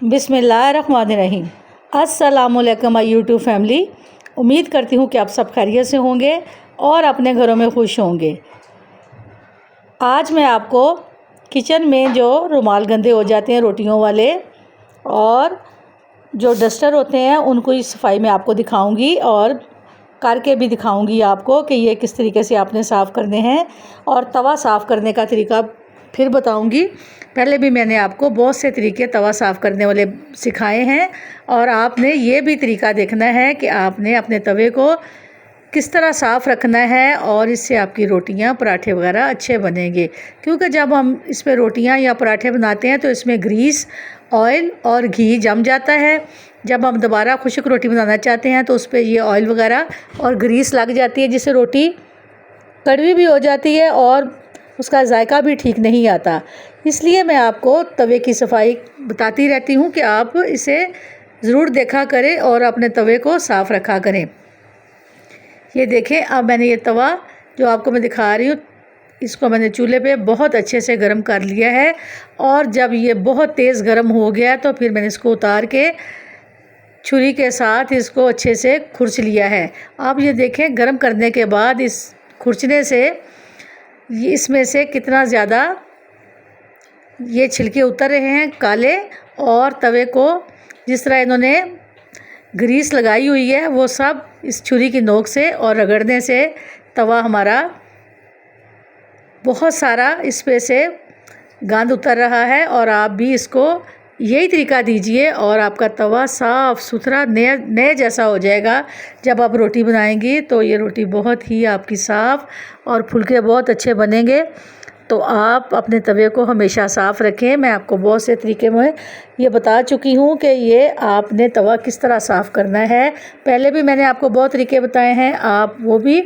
बिस्मिल्लाहिर्रहमानिर्रहीम। अस्सलामुअलैकुम my YouTube family. उम्मीद करती हूँ कि आप सब खैरियत से होंगे और अपने घरों में खुश होंगे। आज मैं आपको किचन में जो रुमाल गंदे हो जाते हैं रोटियों वाले और जो डस्टर होते हैं उनको इस सफाई में आपको दिखाऊंगी और करके भी दिखाऊंगी आपको कि ये किस तरीके से आपने साफ़ करने हैं, और तवा साफ़ करने का तरीका फिर बताऊंगी। पहले भी मैंने आपको बहुत से तरीके तवा साफ़ करने वाले सिखाए हैं और आपने ये भी तरीका देखना है कि आपने अपने तवे को किस तरह साफ़ रखना है और इससे आपकी रोटियां पराठे वगैरह अच्छे बनेंगे। क्योंकि जब हम इस पर रोटियां या पराठे बनाते हैं तो इसमें ग्रीस, ऑयल और घी जम जाता है। जब हम दोबारा खुश्क रोटी बनाना चाहते हैं तो उस पर ये ऑयल वगैरह और ग्रीस लग जाती है, जिससे रोटी कड़वी भी हो जाती है और उसका जायका भी ठीक नहीं आता। इसलिए मैं आपको तवे की सफाई बताती रहती हूँ कि आप इसे ज़रूर देखा करें और अपने तवे को साफ़ रखा करें। ये देखें, अब मैंने ये तवा जो आपको मैं दिखा रही हूँ, इसको मैंने चूल्हे पे बहुत अच्छे से गर्म कर लिया है। और जब ये बहुत तेज़ गर्म हो गया तो फिर मैंने इसको उतार के छुरी के साथ इसको अच्छे से खुरच लिया है। अब ये देखें, गर्म करने के बाद इस खुरचने से इसमें से कितना ज़्यादा ये छिलके उतर रहे हैं काले, और तवे को जिस तरह इन्होंने ग्रीस लगाई हुई है वो सब इस छुरी की नोक से और रगड़ने से तवा हमारा बहुत सारा इस पे से गंद उतर रहा है। और आप भी इसको यही तरीका दीजिए और आपका तवा साफ़ सुथरा नए जैसा हो जाएगा। जब आप रोटी बनाएंगी तो ये रोटी बहुत ही आपकी साफ़ और फुलके बहुत अच्छे बनेंगे। तो आप अपने तवे को हमेशा साफ़ रखें। मैं आपको बहुत से तरीके में ये बता चुकी हूँ कि ये आपने तवा किस तरह साफ़ करना है। पहले भी मैंने आपको बहुत तरीके बताए हैं, आप वो भी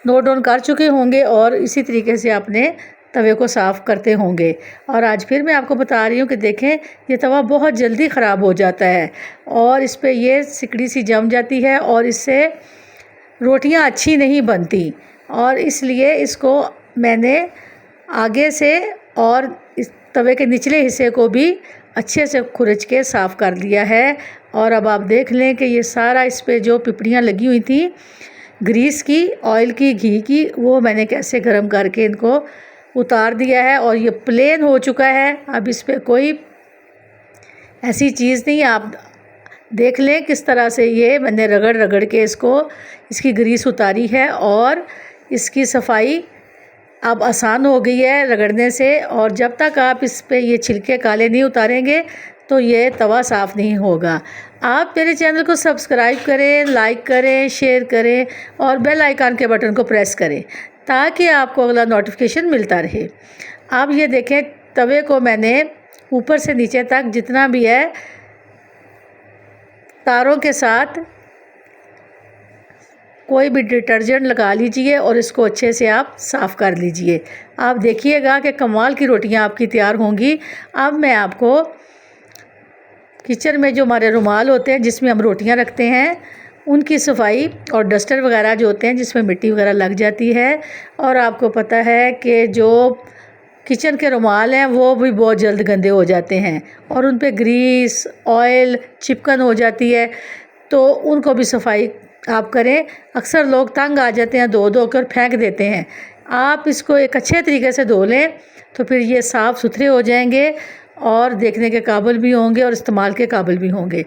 नोट डाउन कर चुके होंगे और इसी तरीके से आपने तवे को साफ़ करते होंगे। और आज फिर मैं आपको बता रही हूँ कि देखें, ये तवा बहुत जल्दी ख़राब हो जाता है और इस पर ये सिकड़ी सी जम जाती है और इससे रोटियाँ अच्छी नहीं बनती। और इसलिए इसको मैंने आगे से और इस तवे के निचले हिस्से को भी अच्छे से खुरच के साफ़ कर लिया है। और अब आप देख लें कि ये सारा इस पे जो पिपड़ियाँ लगी हुई थी ग्रीस की, ऑयल की, घी की, वो मैंने कैसे गर्म करके इनको उतार दिया है और ये प्लेन हो चुका है। अब इस पे कोई ऐसी चीज़ नहीं, आप देख लें किस तरह से ये मैंने रगड़ रगड़ के इसकी ग्रीस उतारी है और इसकी सफाई अब आसान हो गई है रगड़ने से। और जब तक आप इस पे ये छिलके काले नहीं उतारेंगे तो ये तवा साफ़ नहीं होगा। आप मेरे चैनल को सब्सक्राइब करें, लाइक करें, शेयर करें और बेल आइकन के बटन को प्रेस करें ताकि आपको अगला नोटिफिकेशन मिलता रहे। अब ये देखें, तवे को मैंने ऊपर से नीचे तक जितना भी है तारों के साथ कोई भी डिटर्जेंट लगा लीजिए और इसको अच्छे से आप साफ़ कर लीजिए। आप देखिएगा कि कमाल की रोटियां आपकी तैयार होंगी। अब मैं आपको किचन में जो हमारे रुमाल होते हैं जिसमें हम रोटियां रखते हैं उनकी सफाई और डस्टर वगैरह जो होते हैं जिसमें मिट्टी वगैरह लग जाती है। और आपको पता है कि जो किचन के रुमाल हैं वो भी बहुत जल्द गंदे हो जाते हैं और उन पे ग्रीस, ऑयल, चिपकन हो जाती है, तो उनको भी सफाई आप करें। अक्सर लोग तंग आ जाते हैं, धो कर फेंक देते हैं। आप इसको एक अच्छे तरीके से धो लें तो फिर ये साफ़ सुथरे हो जाएंगे और देखने के काबिल भी होंगे और इस्तेमाल के काबिल भी होंगे।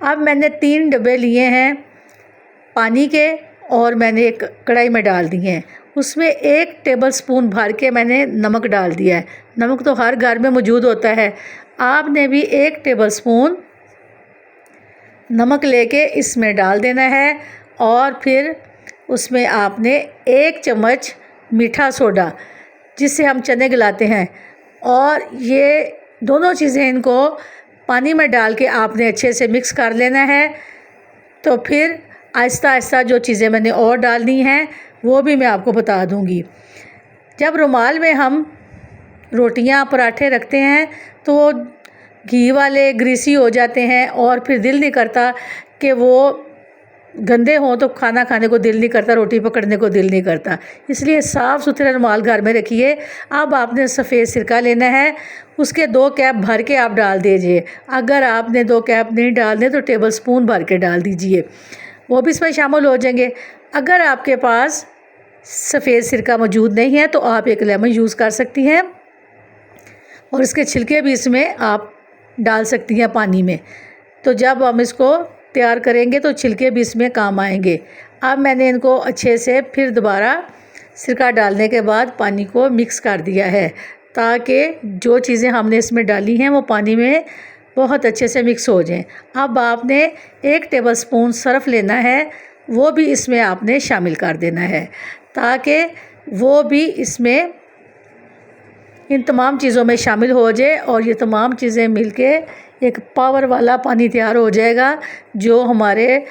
अब मैंने 3 डब्बे लिए हैं पानी के और मैंने एक कढ़ाई में डाल दिए हैं। उसमें 1 टेबल स्पून भर के मैंने नमक डाल दिया है। नमक तो हर घर में मौजूद होता है। आपने भी 1 टेबल स्पून नमक लेके इसमें डाल देना है और फिर उसमें आपने 1 चम्मच मीठा सोडा, जिससे हम चने गलाते हैं, और ये दोनों चीज़ें इनको पानी में डाल के आपने अच्छे से मिक्स कर लेना है। तो फिर आहिस्ता आहिस्ता जो चीज़ें मैंने और डालनी हैं वो भी मैं आपको बता दूंगी। जब रुमाल में हम रोटियां पराठे रखते हैं तो वो घी वाले ग्रीसी हो जाते हैं और फिर दिल नहीं करता कि वो गंदे हों तो खाना खाने को दिल नहीं करता, रोटी पकड़ने को दिल नहीं करता। इसलिए साफ़ सुथरे रुमाल घर में रखिए। अब आपने सफ़ेद सिरका लेना है, उसके 2 कैप भर के आप डाल दीजिए। अगर आपने 2 कैप नहीं डालने तो टेबल स्पून भर के डाल दीजिए, वो भी इसमें शामिल हो जाएंगे। अगर आपके पास सफ़ेद सिरका मौजूद नहीं है तो आप एक लेमन यूज़ कर सकती हैं और इसके छिलके भी इसमें आप डाल सकती हैं पानी में। तो जब हम इसको तैयार करेंगे तो छिलके भी इसमें काम आएंगे। अब मैंने इनको अच्छे से फिर दोबारा सिरका डालने के बाद पानी को मिक्स कर दिया है, ताकि जो चीज़ें हमने इसमें डाली हैं वो पानी में बहुत अच्छे से मिक्स हो जाएं। अब आपने 1 टेबल स्पून सर्फ़ लेना है, वो भी इसमें आपने शामिल कर देना है, ताकि वो भी इसमें इन तमाम चीज़ों में शामिल हो जाए और ये तमाम चीज़ें मिलके एक पावर वाला पानी तैयार हो जाएगा। जो हमारे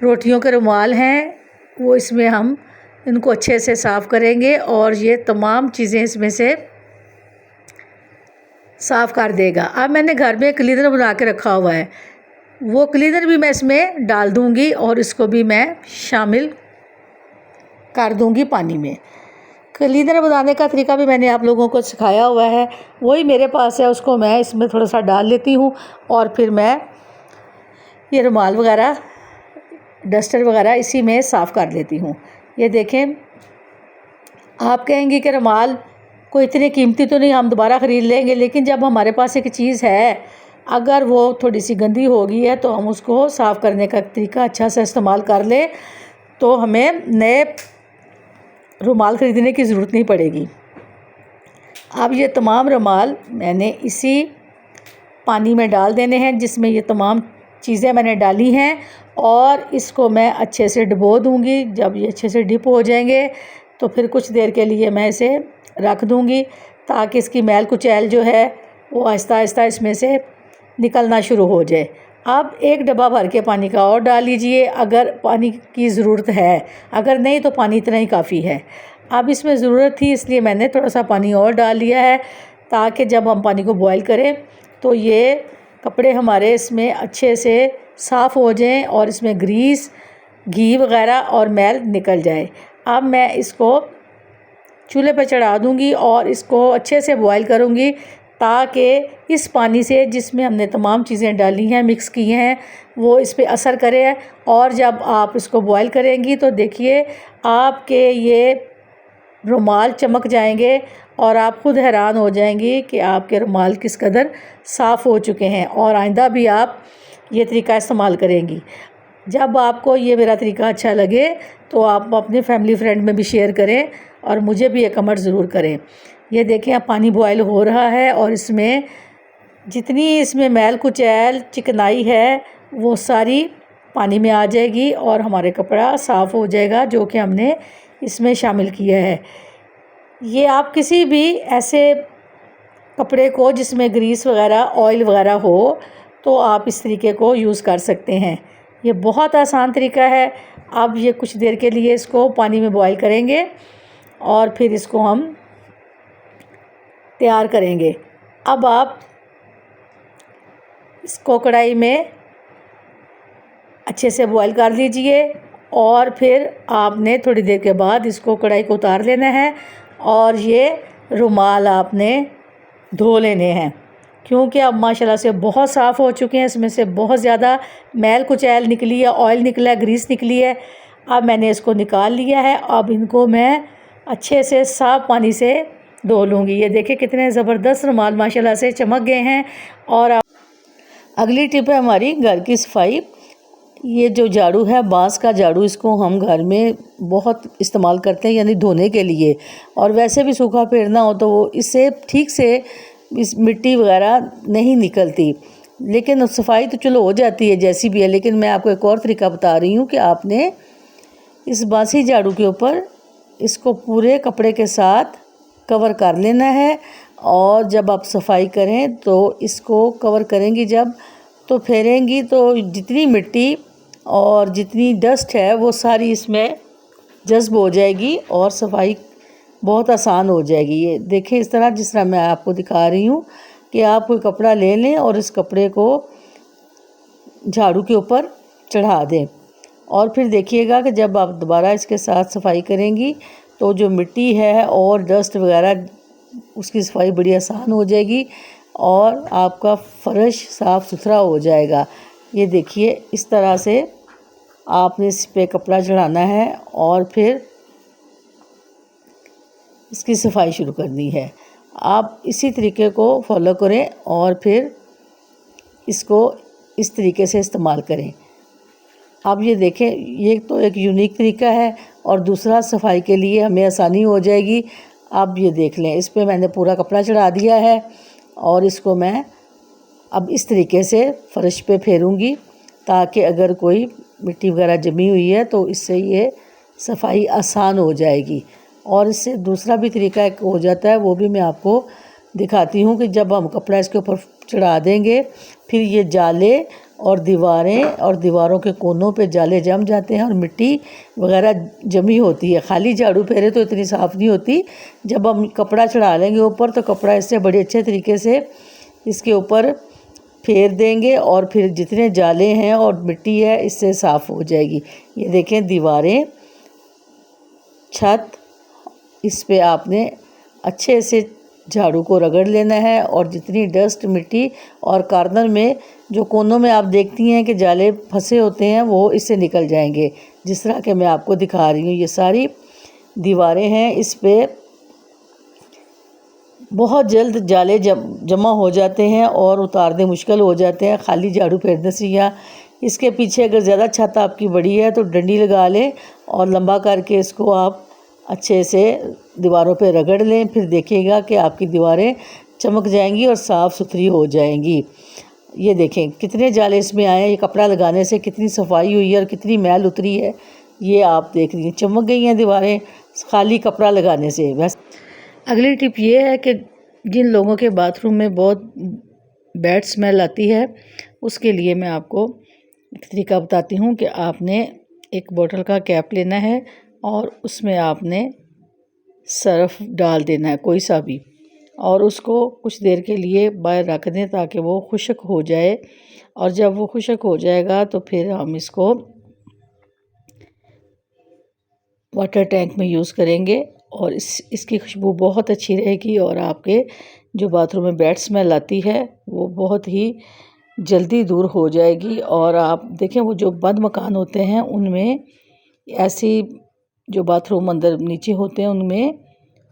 रोटियों के रुमाल हैं वो इसमें हम इनको अच्छे से साफ़ करेंगे और ये तमाम चीज़ें इसमें से साफ़ कर देगा। अब मैंने घर में क्लीनर बना के रखा हुआ है, वो क्लीनर भी मैं इसमें डाल दूँगी और इसको भी मैं शामिल कर दूँगी पानी में। क्लीनर बनाने का तरीका भी मैंने आप लोगों को सिखाया हुआ है, वही मेरे पास है, उसको मैं इसमें थोड़ा सा डाल लेती हूँ और फिर मैं ये रुमाल वगैरह, डस्टर वगैरह इसी में साफ़ कर लेती हूँ। ये देखें, आप कहेंगे कि रुमाल कोई इतनी कीमती तो नहीं, हम दोबारा ख़रीद लेंगे, लेकिन जब हमारे पास एक चीज़ है, अगर वो थोड़ी सी गंदी हो गई है तो हम उसको साफ़ करने का तरीका अच्छा से इस्तेमाल कर लें तो हमें नए रुमाल ख़रीदने की ज़रूरत नहीं पड़ेगी। अब ये तमाम रुमाल मैंने इसी पानी में डाल देने हैं जिसमें ये तमाम चीज़ें मैंने डाली हैं और इसको मैं अच्छे से डुबो दूँगी। जब ये अच्छे से डिप हो जाएंगे तो फिर कुछ देर के लिए मैं इसे रख दूँगी, ताकि इसकी मैल कुचैल जो है वो आहिस्ता आहिस्ता इसमें से निकलना शुरू हो जाए। अब 1 डब्बा भर के पानी का और डाल लीजिए अगर पानी की ज़रूरत है, अगर नहीं तो पानी इतना ही काफ़ी है। अब इसमें ज़रूरत थी इसलिए मैंने थोड़ा सा पानी और डाल लिया है, ताकि जब हम पानी को बॉईल करें तो ये कपड़े हमारे इसमें अच्छे से साफ़ हो जाएं और इसमें ग्रीस, घी वगैरह और मैल निकल जाए। अब मैं इसको चूल्हे पर चढ़ा दूँगी और इसको अच्छे से बॉईल करूँगी, ताकि इस पानी से जिसमें हमने तमाम चीज़ें डाली हैं, मिक्स की हैं, वो इस पे असर करे। और जब आप इसको बॉईल करेंगी तो देखिए आपके ये रुमाल चमक जाएंगे और आप ख़ुद हैरान हो जाएंगी कि आपके रुमाल किस कदर साफ़ हो चुके हैं। और आइंदा भी आप ये तरीका इस्तेमाल करेंगी। जब आपको ये मेरा तरीका अच्छा लगे तो आप अपने फैमिली फ्रेंड में भी शेयर करें और मुझे भी एक कमेंट ज़रूर करें। ये देखें, अब पानी बॉयल हो रहा है और इसमें जितनी इसमें मैल कुचैल चिकनाई है वो सारी पानी में आ जाएगी और हमारे कपड़ा साफ़ हो जाएगा जो कि हमने इसमें शामिल किया है। ये आप किसी भी ऐसे कपड़े को जिसमें ग्रीस वगैरह, ऑयल वगैरह हो, तो आप इस तरीके को यूज़ कर सकते हैं। ये बहुत आसान तरीका है। अब ये कुछ देर के लिए इसको पानी में बॉईल करेंगे और फिर इसको हम तैयार करेंगे। अब आप इसको कढ़ाई में अच्छे से बॉईल कर लीजिए और फिर आपने थोड़ी देर के बाद इसको कढ़ाई को उतार लेना है और ये रुमाल आपने धो लेने हैं, क्योंकि अब माशाल्लाह से बहुत साफ़ हो चुके हैं। इसमें से बहुत ज़्यादा मैल कुचैल निकली है, ऑयल निकला है, ग्रीस निकली है। अब मैंने इसको निकाल लिया है। अब इनको मैं अच्छे से साफ़ पानी से धो लूँगी। ये देखिए कितने ज़बरदस्त रुमाल माशाल्लाह से चमक गए हैं। और अगली टिप है हमारी घर की सफाई। ये जो झाड़ू है, बांस का झाड़ू, इसको हम घर में बहुत इस्तेमाल करते हैं, यानी धोने के लिए। और वैसे भी सूखा फेरना हो तो वो इससे ठीक से इस मिट्टी वगैरह नहीं निकलती, लेकिन सफाई तो चलो हो जाती है जैसी भी है। लेकिन मैं आपको एक और तरीका बता रही हूँ कि आपने इस बांसी झाड़ू के ऊपर इसको पूरे कपड़े के साथ कवर कर लेना है और जब आप सफाई करें तो इसको कवर करेंगी जब, तो फेरेंगी तो जितनी मिट्टी और जितनी डस्ट है वो सारी इसमें जज्ब हो जाएगी और सफाई बहुत आसान हो जाएगी। ये देखें इस तरह, जिस तरह मैं आपको दिखा रही हूँ कि आप कोई कपड़ा ले लें और इस कपड़े को झाड़ू के ऊपर चढ़ा दें और फिर देखिएगा कि जब आप दोबारा इसके साथ सफाई करेंगी तो जो मिट्टी है और डस्ट वगैरह उसकी सफाई बड़ी आसान हो जाएगी और आपका फ़र्श साफ़ सुथरा हो जाएगा। ये देखिए इस तरह से आपने इस पे कपड़ा चढ़ाना है और फिर इसकी सफाई शुरू करनी है। आप इसी तरीके को फॉलो करें और फिर इसको इस तरीके से इस्तेमाल करें। आप ये देखें, ये तो एक यूनिक तरीका है और दूसरा सफाई के लिए हमें आसानी हो जाएगी। आप ये देख लें, इस पे मैंने पूरा कपड़ा चढ़ा दिया है और इसको मैं अब इस तरीके से फ़र्श पे फेरूंगी ताकि अगर कोई मिट्टी वगैरह जमी हुई है तो इससे ये सफाई आसान हो जाएगी। और इससे दूसरा भी तरीका एक हो जाता है, वो भी मैं आपको दिखाती हूँ कि जब हम कपड़ा इसके ऊपर चढ़ा देंगे फिर ये जाले और दीवारें और दीवारों के कोनों पे जाले जम जाते हैं और मिट्टी वगैरह जमी होती है। खाली झाड़ू फेरे तो इतनी साफ़ नहीं होती, जब हम कपड़ा चढ़ा लेंगे ऊपर तो कपड़ा इससे बड़े अच्छे तरीके से इसके ऊपर फेर देंगे और फिर जितने जाले हैं और मिट्टी है इससे साफ़ हो जाएगी। ये देखें दीवारें, छत, इस पे आपने अच्छे से झाड़ू को रगड़ लेना है और जितनी डस्ट मिट्टी और कॉर्नर में जो कोनों में आप देखती हैं कि जाले फंसे होते हैं वो इससे निकल जाएंगे। जिस तरह के मैं आपको दिखा रही हूँ, ये सारी दीवारें हैं, इस पे बहुत जल्द जाले जमा हो जाते हैं और उतारने मुश्किल हो जाते हैं खाली झाड़ू फेरने से। या इसके पीछे अगर ज़्यादा छत आपकी बड़ी है तो डंडी लगा लें और लंबा करके इसको आप अच्छे से दीवारों पे रगड़ लें। फिर देखिएगा कि आपकी दीवारें चमक जाएंगी और साफ़ सुथरी हो जाएंगी। ये देखें कितने जाले इसमें आए हैं, ये कपड़ा लगाने से कितनी सफाई हुई है और कितनी मैल उतरी है, ये आप देख रही हैं, चमक गई हैं दीवारें खाली कपड़ा लगाने से। बस अगली टिप ये है कि जिन लोगों के बाथरूम में बहुत बैड स्मेल आती है उसके लिए मैं आपको एक तरीका बताती हूँ कि आपने एक बोतल का कैप लेना है और उसमें आपने सर्फ डाल देना है कोई सा भी, और उसको कुछ देर के लिए बाहर रख दें ताकि वो खुश्क हो जाए। और जब वो खुश्क हो जाएगा तो फिर हम इसको वाटर टैंक में यूज़ करेंगे और इसकी खुशबू बहुत अच्छी रहेगी और आपके जो बाथरूम में बैड स्मेल आती है वो बहुत ही जल्दी दूर हो जाएगी। और आप देखें वो जो बंद मकान होते हैं उनमें ऐसी जो बाथरूम अंदर नीचे होते हैं उनमें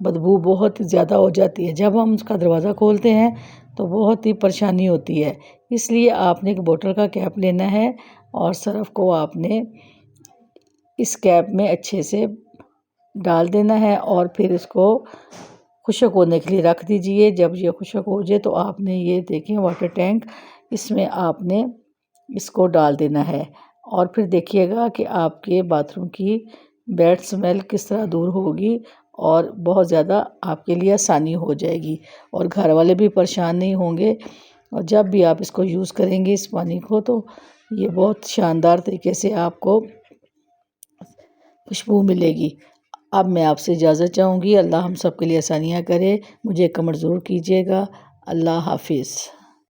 बदबू बहुत ज़्यादा हो जाती है, जब हम उसका दरवाज़ा खोलते हैं तो बहुत ही परेशानी होती है। इसलिए आपने एक बोतल का कैप लेना है और सर्फ़ को आपने इस कैप में अच्छे से डाल देना है और फिर इसको खुश्क होने के लिए रख दीजिए। जब ये खुश्क हो जाए तो आपने ये देखें वाटर टैंक, इसमें आपने इसको डाल देना है और फिर देखिएगा कि आपके बाथरूम की बैड स्मेल किस तरह दूर होगी और बहुत ज़्यादा आपके लिए आसानी हो जाएगी और घर वाले भी परेशान नहीं होंगे। और जब भी आप इसको यूज़ करेंगे इस पानी को तो ये बहुत शानदार तरीके से आपको खुशबू मिलेगी। अब मैं आपसे इजाज़त चाहूँगी। अल्लाह हम सब के लिए आसानियाँ करे। मुझे कमेंट ज़रूर कीजिएगा। अल्लाह हाफिज़।